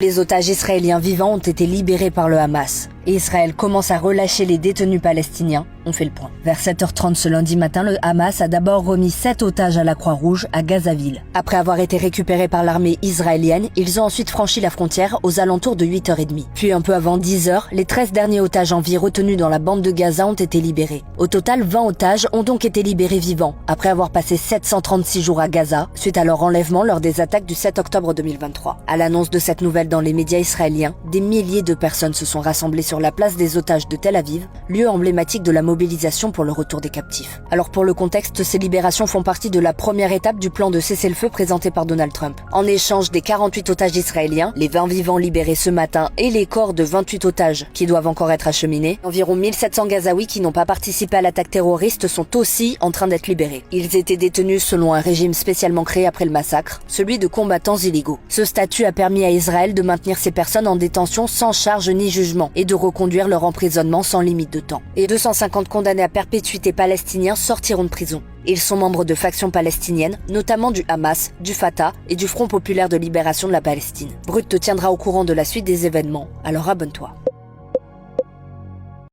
Les otages israéliens vivants ont été libérés par le Hamas. Et Israël commence à relâcher les détenus palestiniens. On fait le point. Vers 7h30 ce lundi matin, le Hamas a d'abord remis 7 otages à la Croix-Rouge à Gazaville. Après avoir été récupérés par l'armée israélienne, ils ont ensuite franchi la frontière aux alentours de 8h30. Puis un peu avant 10h, les 13 derniers otages en vie retenus dans la bande de Gaza ont été libérés. Au total, 20 otages ont donc été libérés vivants, après avoir passé 736 jours à Gaza, suite à leur enlèvement lors des attaques du 7 octobre 2023. À l'annonce de cette nouvelle dans les médias israéliens, des milliers de personnes se sont rassemblées sur la place des otages de Tel Aviv, lieu emblématique de la mobilisation pour le retour des captifs. Alors pour le contexte, ces libérations font partie de la première étape du plan de cessez-le-feu présenté par Donald Trump. En échange des 48 otages israéliens, les 20 vivants libérés ce matin et les corps de 28 otages qui doivent encore être acheminés, environ 1700 Gazaouis qui n'ont pas participé à l'attaque terroriste sont aussi en train d'être libérés. Ils étaient détenus selon un régime spécialement créé après le massacre, celui de combattants illégaux. Ce statut a permis à Israël de maintenir ces personnes en détention sans charge ni jugement et de reconduire leur emprisonnement sans limite de temps. Et 250 condamnés à perpétuité palestiniens sortiront de prison. Ils sont membres de factions palestiniennes, notamment du Hamas, du Fatah et du Front populaire de libération de la Palestine. Brut te tiendra au courant de la suite des événements, alors abonne-toi.